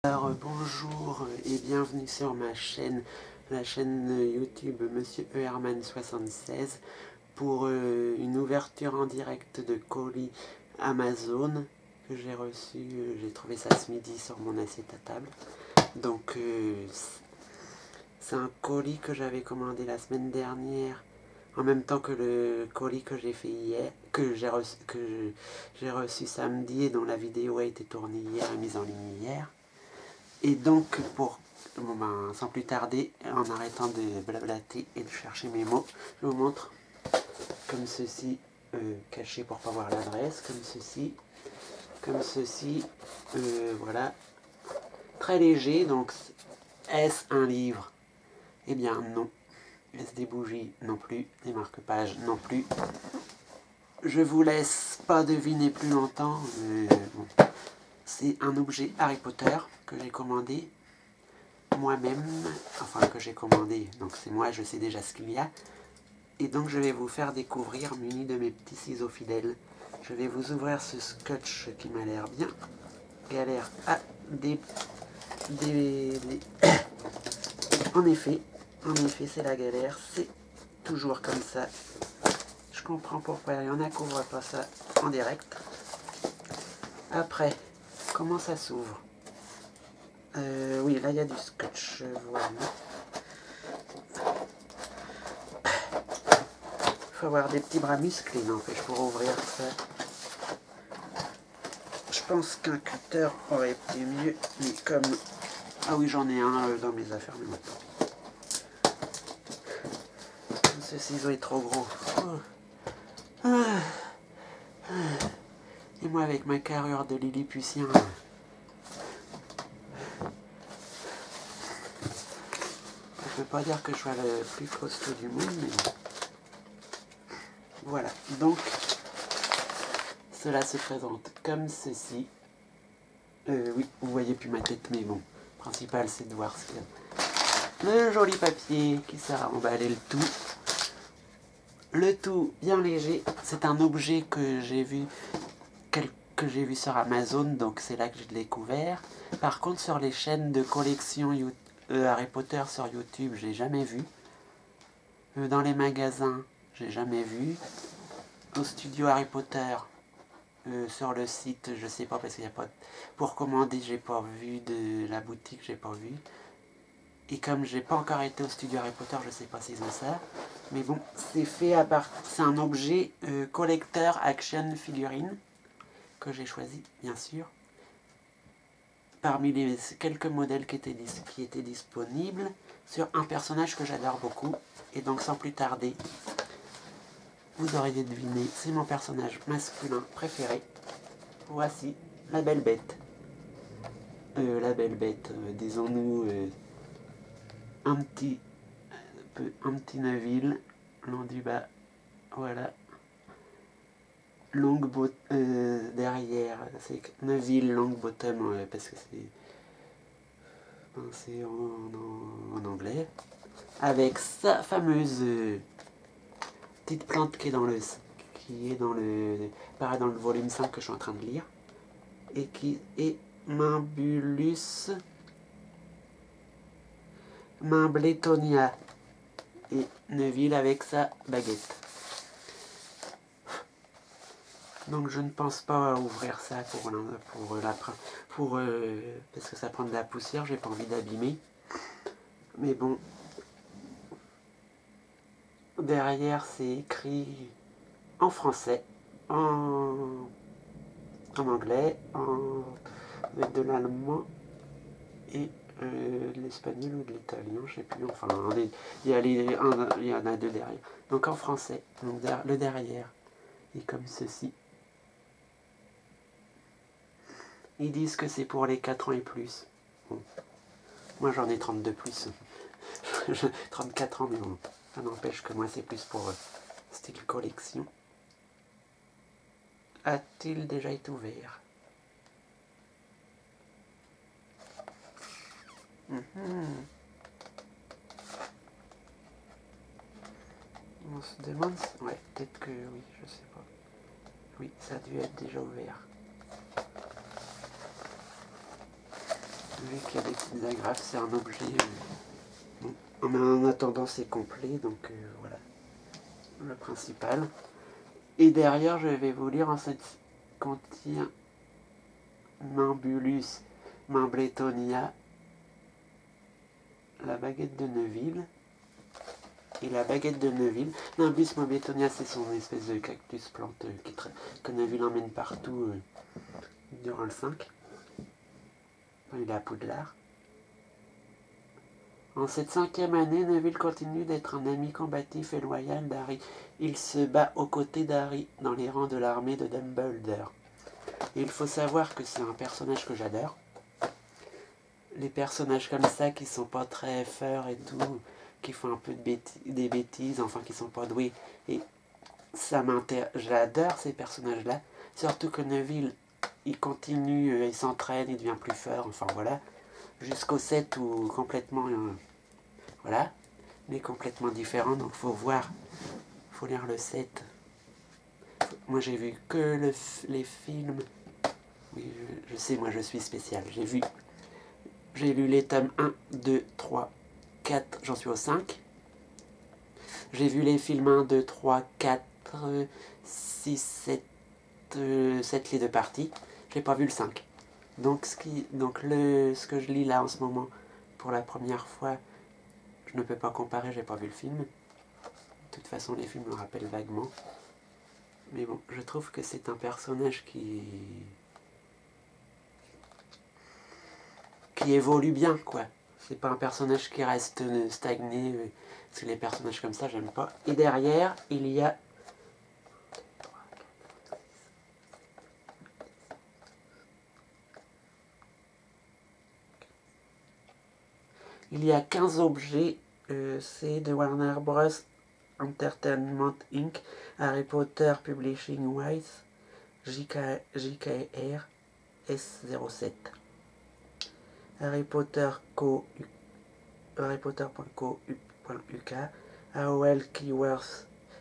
Alors bonjour et bienvenue sur ma chaîne, la chaîne YouTube Monsieur Herman76 pour une ouverture en direct de colis Amazon que j'ai reçu, j'ai trouvé ça ce midi sur mon assiette à table. Donc c'est un colis que j'avais commandé la semaine dernière en même temps que le colis que j'ai fait hier, que j'ai reçu samedi et dont la vidéo a été tournée hier et mise en ligne hier. Et donc, sans plus tarder, en arrêtant de blablater et de chercher mes mots, je vous montre comme ceci, caché pour ne pas voir l'adresse, comme ceci, voilà, très léger. Donc, est-ce un livre? Eh bien non. Est-ce des bougies? Non plus. Des marque-pages? Non plus. Je vous laisse pas deviner plus longtemps. Bon. C'est un objet Harry Potter que j'ai commandé moi-même, enfin que j'ai commandé, donc c'est moi, je sais déjà ce qu'il y a. Et donc je vais vous faire découvrir, muni de mes petits ciseaux fidèles. Je vais vous ouvrir ce scotch qui m'a l'air bien galère à En effet, c'est la galère, c'est toujours comme ça. Je comprends pourquoi il y en a qui n'ouvrent pas ça en direct. Après, comment ça s'ouvre? Oui, là il y a du scotch, voilà. Il faut avoir des petits bras musclés, n'empêche, pour ouvrir ça. Je pense qu'un cutter aurait été mieux, mais comme... Ah oui, j'en ai un dans mes affaires, mais maintenant. Ce ciseau est trop gros. Et moi, avec ma carrure de lilliputien... Je ne peux pas dire que je sois le plus costaud du monde, mais... Voilà, donc... Cela se présente comme ceci. Oui, vous voyez plus ma tête, mais bon. Le principal, c'est de voir ce qu'il y a. Le joli papier qui sert à emballer le tout. Le tout bien léger. C'est un objet que j'ai vu sur Amazon, donc c'est là que j'ai découvert. Par contre, sur les chaînes de collection Harry Potter sur YouTube, j'ai jamais vu. Dans les magasins, j'ai jamais vu. Au studio Harry Potter, sur le site, je sais pas parce qu'il n'y a pas... Pour commander, j'ai pas vu, de la boutique, j'ai pas vu. Et comme j'ai pas encore été au studio Harry Potter, je sais pas s'ils ont ça. Mais bon, c'est fait à part... C'est un objet collector action figurine que j'ai choisi, bien sûr. Parmi les quelques modèles qui étaient disponibles, sur un personnage que j'adore beaucoup. Et donc sans plus tarder, vous aurez deviné, c'est mon personnage masculin préféré. Voici la belle bête. Disons-nous un petit Neville, long du bas, voilà. Derrière, c'est Neville Longbottom, parce que c'est en anglais, avec sa fameuse petite plante qui est dans le volume 5 que je suis en train de lire, et qui est Mimbulus Mimbletonia, et Neville avec sa baguette. Donc je ne pense pas ouvrir ça parce que ça prend de la poussière, j'ai pas envie d'abîmer. Mais bon, derrière c'est écrit en français, en anglais, de l'allemand et de l'espagnol ou de l'italien, je sais plus. Enfin, il y en a deux derrière. Donc en français, donc le derrière est comme ceci. Ils disent que c'est pour les 4 ans et plus. Bon. Moi j'en ai 32 plus. 34 ans, mais bon. Ça n'empêche que moi c'est plus pour style collection. A-t-il déjà été ouvert? On se demande... Ouais, peut-être que oui, je sais pas. Oui, ça a dû être déjà ouvert. Vu qu'il y a des petites agrafes, c'est un objet... bon. En attendant, c'est complet, donc voilà, le principal. Et derrière, je vais vous lire en cette contient Nimbulus Membletonia, la baguette de Neuville. Et la baguette de Neuville. Nimbus Membletonia, c'est son espèce de cactus plante que Neuville emmène partout durant le 5. Il est à Poudlard. En cette 5e année, Neville continue d'être un ami combatif et loyal d'Harry. Il se bat aux côtés d'Harry dans les rangs de l'armée de Dumbledore. Et il faut savoir que c'est un personnage que j'adore. Les personnages comme ça qui sont pas très forts et tout, qui font un peu des bêtises, enfin qui sont pas doués. Et ça m'intéresse. J'adore ces personnages-là. Surtout que Neville, il continue, il s'entraîne, il devient plus fort, enfin voilà. Jusqu'au 7 où complètement... voilà. Il est complètement différent, donc faut voir. Faut lire le 7. Moi j'ai vu que les films. Oui, je sais, moi je suis spécial. J'ai lu les tomes 1, 2, 3, 4, j'en suis au 5. J'ai vu les films 1, 2, 3, 4, 6, 7, 7 les deux parties. J'ai pas vu le 5. Donc, ce que je lis là en ce moment, pour la première fois, je ne peux pas comparer, j'ai pas vu le film. De toute façon, les films me rappellent vaguement. Mais bon, je trouve que c'est un personnage qui évolue bien, quoi. C'est pas un personnage qui reste stagné, parce que les personnages comme ça, j'aime pas. Et derrière, il y a... il y a 15 objets, c'est de Warner Bros. Entertainment Inc., Harry Potter Publishing Wise, JKR S07. Harry Potter.co.uk, AOL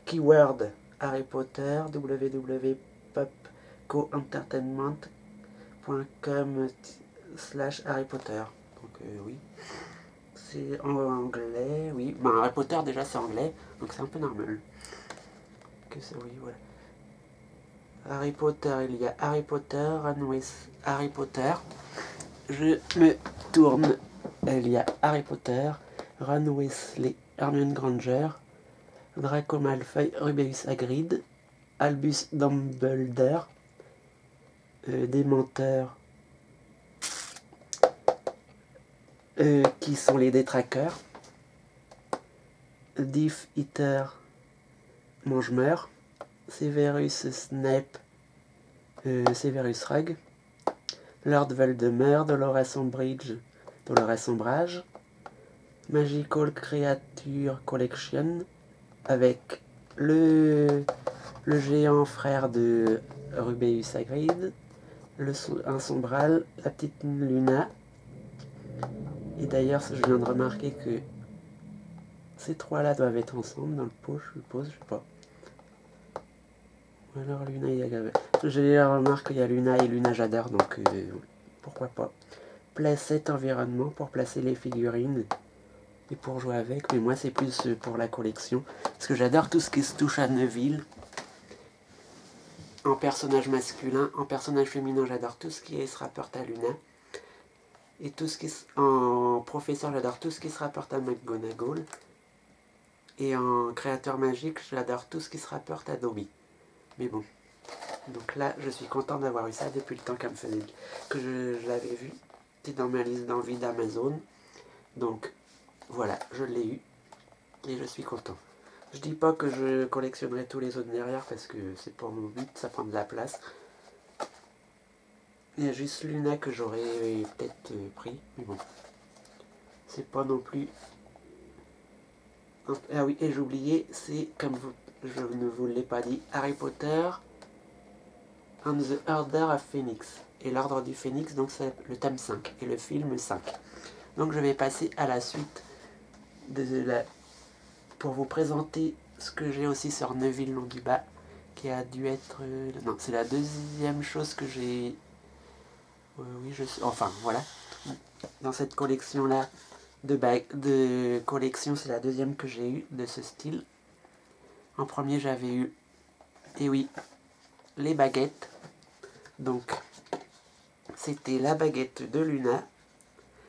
Keyword Harry Potter, www.coentertainment.com/Harry Potter. Donc oui. C'est en anglais, oui. Ben, Harry Potter, déjà, c'est anglais, donc c'est un peu normal. Que ça, oui, voilà. Harry Potter, il y a Harry Potter, Harry Potter. Je me tourne. Il y a Harry Potter, Ron Weasley, Hermione Granger, Draco Malfoy, Rubeus Hagrid, Albus Dumbledore, Démenteur, qui sont les détraqueurs, Death Eater, Mange-Meur, Severus Snape, Severus Rogue, Lord Voldemort, Dolores Umbridge, Magical Creature Collection, avec le géant frère de Rubeus Hagrid, un Sombral, la petite Luna. Et d'ailleurs, je viens de remarquer que ces trois-là doivent être ensemble dans le pot, je suppose, je sais pas. Ou alors Luna et Agave. J'ai remarqué qu'il y a Luna et Luna j'adore, donc pourquoi pas. Playset environnement pour placer les figurines et pour jouer avec, mais moi c'est plus pour la collection. Parce que j'adore tout ce qui se touche à Neville. En personnage masculin, en personnage féminin, j'adore tout ce qui se rapporte à Luna. Et tout ce qui en professeur, j'adore tout ce qui se rapporte à McGonagall. Et en créateur magique, j'adore tout ce qui se rapporte à Dobby. Mais bon. Donc là, je suis content d'avoir eu ça depuis le temps que je l'avais vu. C'était dans ma liste d'envie d'Amazon. Donc voilà, je l'ai eu. Et je suis content. Je dis pas que je collectionnerai tous les autres derrière parce que c'est pas mon but, ça prend de la place. Il y a juste Luna que j'aurais peut-être pris, mais bon. C'est pas non plus... Ah oui, et j'ai oublié, c'est, comme je ne vous l'ai pas dit, Harry Potter and the Order of Phoenix. Et l'Ordre du Phénix, donc c'est le tome 5, et le film 5. Donc je vais passer à la suite pour vous présenter ce que j'ai aussi sur Neville Londubat, qui a dû être... non, c'est la deuxième chose que j'ai... oui, enfin, voilà. dans cette collection-là de collection, c'est la deuxième que j'ai eue de ce style. En premier, j'avais eu, et oui, les baguettes. Donc, c'était la baguette de Luna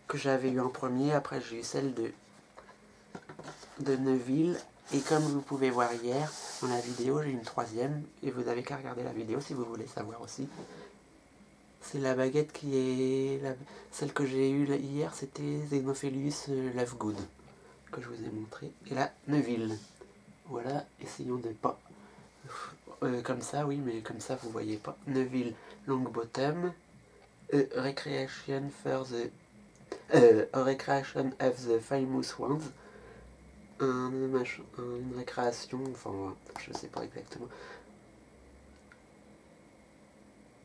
que j'avais eu en premier. Après, j'ai eu celle de Neville. Et comme vous pouvez voir hier, dans la vidéo, j'ai une troisième. Et vous n'avez qu'à regarder la vidéo si vous voulez savoir aussi. C'est la baguette qui est... Celle que j'ai eue hier, c'était Xenophilius Lovegood, que je vous ai montré. Et là, Neville. Voilà, essayons de pas... comme ça, oui, mais comme ça, vous voyez pas. Neville Longbottom. Recreation for the... Recreation of the Famous Ones. Une récréation, enfin, je sais pas exactement.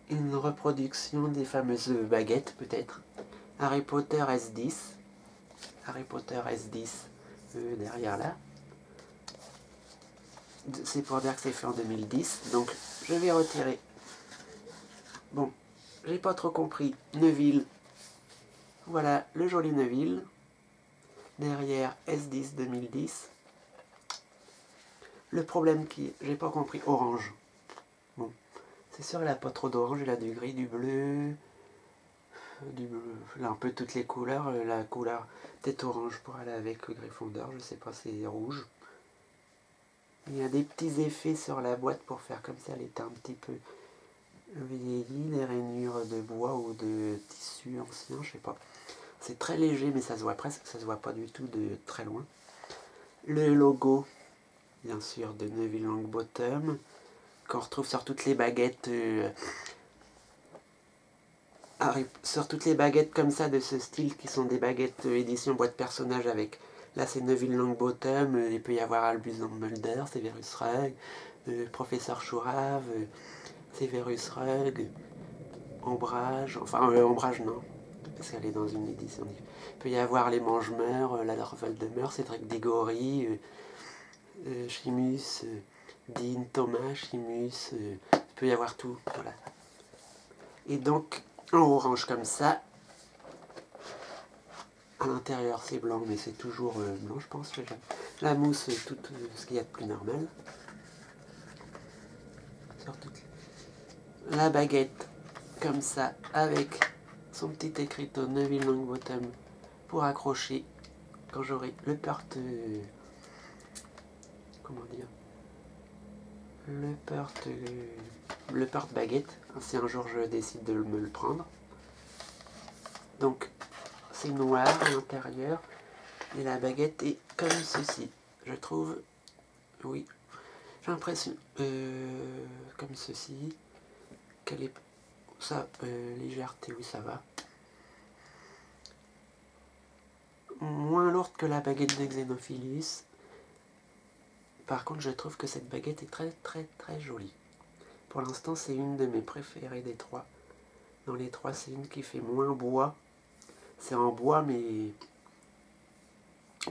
Une reproduction des fameuses baguettes, peut-être. Harry Potter S10. Harry Potter S10 derrière là. C'est pour dire que c'est fait en 2010. Donc, je vais retirer. Bon, j'ai pas trop compris. Neville. Voilà, le joli Neville. Derrière S10 2010. Le problème qui... J'ai pas compris. Orange. Bon. C'est sûr, elle a pas trop d'orange. Elle a du gris, du bleu. Là, un peu toutes les couleurs. La couleur peut-être orange pour aller avec le Gryffondor. Je sais pas, c'est rouge. Il y a des petits effets sur la boîte pour faire comme ça. Elle est un petit peu vieillie. Des rainures de bois ou de tissu ancien, je sais pas. C'est très léger, mais ça se voit presque, ça se voit pas du tout de très loin. Le logo, bien sûr, de Neville Longbottom, qu'on retrouve sur toutes les baguettes, sur toutes les baguettes comme ça de ce style, qui sont des baguettes édition boîte personnage avec. Là, c'est Neville Longbottom, il peut y avoir Albus Dumbledore, Severus Rogue, Professeur Chourave, Severus Rogue, Ombrage, enfin, Ombrage non, parce qu'elle est dans une édition. Il peut y avoir les Mange-Meurs, la Voldemort, Cédric Diggory, Chimus, Dean Thomas, Chimus, il peut y avoir tout, voilà. Et donc, en orange comme ça, à l'intérieur c'est blanc, mais c'est toujours blanc je pense. La mousse, tout ce qu'il y a de plus normal. Sur la baguette, comme ça, avec son petit écriteau Neville Longbottom pour accrocher quand j'aurai le comment dire, le porte-baguette, si un jour je décide de me le prendre. Donc c'est noir à l'intérieur et la baguette est comme ceci, je trouve. Oui, j'ai l'impression comme ceci qu'elle est ça, légèreté, oui ça va. Moins lourde que la baguette de Xenophilius. Par contre, je trouve que cette baguette est très très très jolie. Pour l'instant, c'est une de mes préférées des trois. Dans les trois, c'est une qui fait moins bois. C'est en bois, mais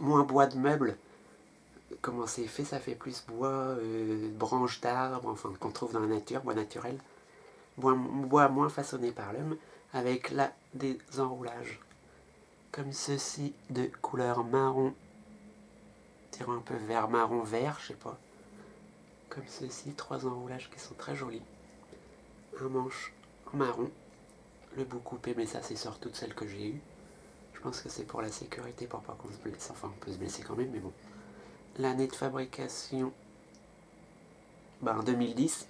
moins bois de meubles. Comment c'est fait, ça fait plus bois, branches d'arbres, enfin, qu'on trouve dans la nature, bois naturel. Bois moins façonné par l'homme, avec là des enroulages. Comme ceci, de couleur marron, tirant un peu vers marron vert, je sais pas. Comme ceci, trois enroulages qui sont très jolis. Un manche en marron, le bout coupé, mais ça c'est sur toutes celles que j'ai eues. Je pense que c'est pour la sécurité, pour pas qu'on se blesse. Enfin, on peut se blesser quand même, mais bon. L'année de fabrication, ben 2010.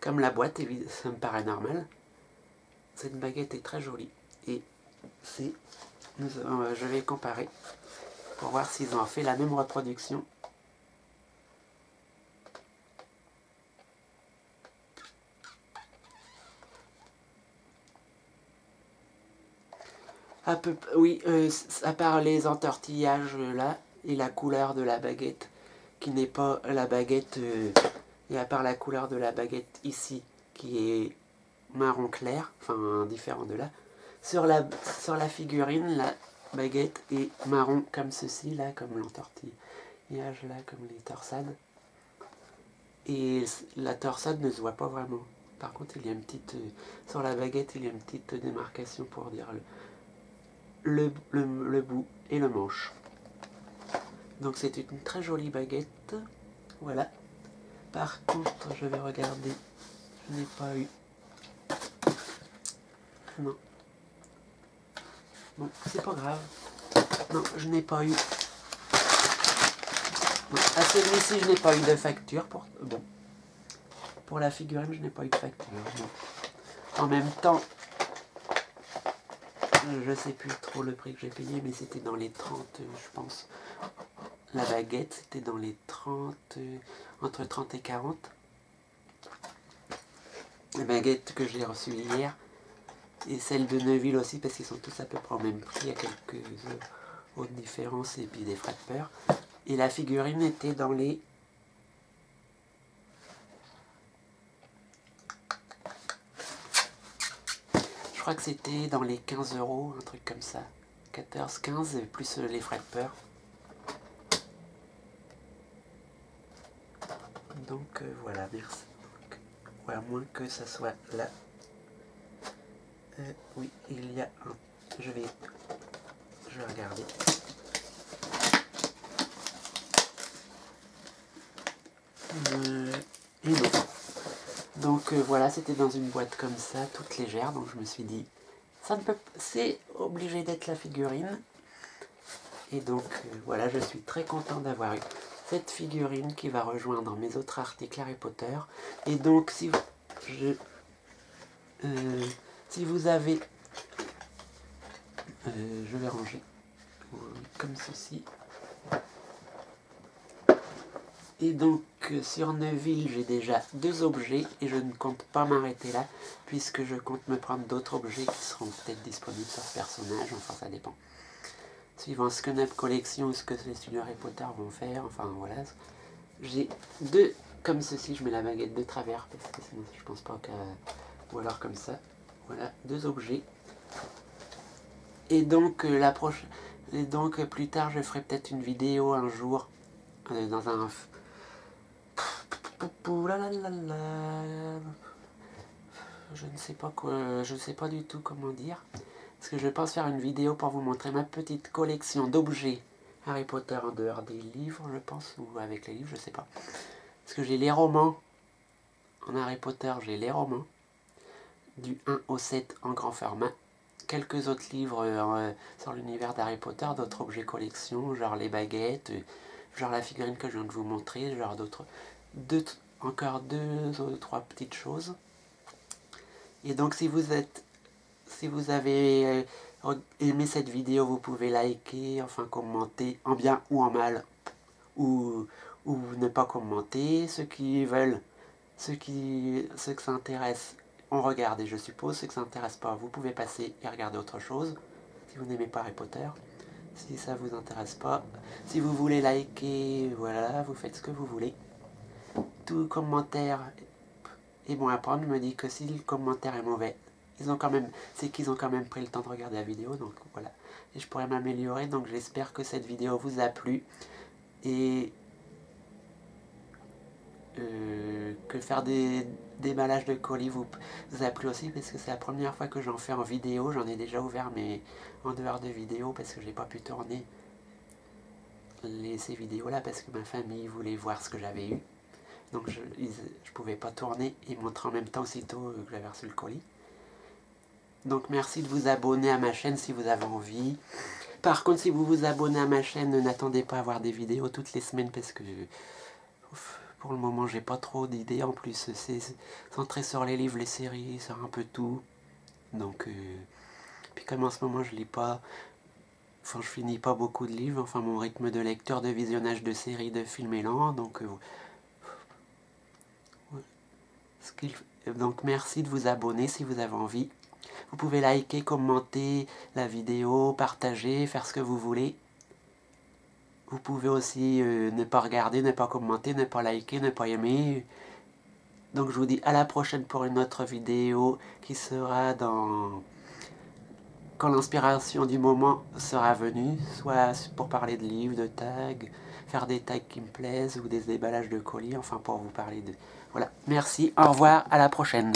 Comme la boîte, ça me paraît normal. Cette baguette est très jolie. Et c'est... je vais comparer pour voir s'ils ont fait la même reproduction. Oui, à part les entortillages là, et la couleur de la baguette, qui n'est pas la baguette, et à part la couleur de la baguette ici, qui est marron clair, enfin différent de là, sur la figurine, la baguette est marron comme ceci, là, comme l'entortillage, là, comme les torsades. Et la torsade ne se voit pas vraiment. Par contre, il y a une petite, sur la baguette, il y a une petite démarcation pour dire le bout et le manche. Donc c'est une très jolie baguette. Voilà. Par contre, je vais regarder. Je n'ai pas eu. Non. Bon, c'est pas grave. Non, je n'ai pas eu. Non, à celui-ci, je n'ai pas eu de facture. Pour la figurine, je n'ai pas eu de facture. Non. En même temps, je sais plus trop le prix que j'ai payé, mais c'était dans les 30, je pense. La baguette, c'était dans les 30, entre 30 et 40. La baguette que j'ai reçue hier, et celle de Neuville aussi, parce qu'ils sont tous à peu près au même prix, il y a quelques autres différences, et puis des frais de peur. Et la figurine était dans les... Je crois que c'était dans les 15 €, un truc comme ça. 14, 15, plus les frais de peur. Donc voilà, merci. Ouais, à moins que ça soit là. Oui, il y a un... Je vais regarder. Et non. Donc voilà, c'était dans une boîte comme ça, toute légère. Donc je me suis dit, ça ne peut, c'est obligé d'être la figurine. Et donc voilà, je suis très content d'avoir eu cette figurine qui va rejoindre mes autres articles Harry Potter. Et donc si vous avez... je vais ranger comme ceci. Et donc sur Neuville, j'ai déjà 2 objets et je ne compte pas m'arrêter là puisque je compte me prendre d'autres objets qui seront peut-être disponibles sur ce personnage, enfin ça dépend. Suivant ce que notre collection ou ce que les studios Harry Potter vont faire, enfin voilà. J'ai 2 comme ceci, je mets la baguette de travers parce que sinon je pense pas qu'à... Ou alors comme ça, voilà, 2 objets. Et donc plus tard je ferai peut-être une vidéo un jour dans un... Je ne sais pas quoi, je ne sais pas du tout comment dire. Parce que je pense faire une vidéo pour vous montrer ma petite collection d'objets Harry Potter en dehors des livres, je pense, ou avec les livres, je sais pas. Parce que j'ai les romans en Harry Potter, j'ai les romans du 1 au 7 en grand format. Quelques autres livres sur l'univers d'Harry Potter, d'autres objets collection, genre les baguettes, genre la figurine que je viens de vous montrer, genre d'autres... encore 2 ou 3 petites choses. Et donc si vous avez aimé cette vidéo, vous pouvez liker, enfin commenter, en bien ou en mal, ou ne pas commenter. Ceux qui veulent, ceux que ça intéresse, on regarde, et je suppose, ceux que ça n'intéresse pas, vous pouvez passer et regarder autre chose, si vous n'aimez pas Harry Potter. Si ça vous intéresse pas, si vous voulez liker, voilà, vous faites ce que vous voulez. Tout commentaire est bon à prendre. Je me dis que si le commentaire est mauvais, c'est qu'ils ont quand même pris le temps de regarder la vidéo, donc voilà. Et je pourrais m'améliorer, donc j'espère que cette vidéo vous a plu. Et que faire des déballages de colis vous a plu aussi, parce que c'est la première fois que j'en fais en vidéo. J'en ai déjà ouvert, mais en dehors de vidéo, parce que j'ai pas pu tourner ces vidéos-là, parce que ma famille voulait voir ce que j'avais eu. Donc je pouvais pas tourner et montrer en même temps aussitôt que j'avais reçu le colis. Donc merci de vous abonner à ma chaîne si vous avez envie. Par contre, si vous vous abonnez à ma chaîne, n'attendez pas à voir des vidéos toutes les semaines parce que pour le moment j'ai pas trop d'idées. En plus c'est centré sur les livres, les séries, sur un peu tout. Donc puis comme en ce moment je lis pas, enfin je finis pas beaucoup de livres, enfin mon rythme de lecture, de visionnage de séries, de films est lent, donc donc merci de vous abonner si vous avez envie. Vous pouvez liker, commenter la vidéo, partager, faire ce que vous voulez. Vous pouvez aussi ne pas regarder, ne pas commenter, ne pas liker, ne pas aimer. Donc je vous dis à la prochaine pour une autre vidéo qui sera quand l'inspiration du moment sera venue, soit pour parler de livres, de tags, faire des tags qui me plaisent ou des déballages de colis, enfin pour vous parler de... Voilà, merci, au revoir, à la prochaine.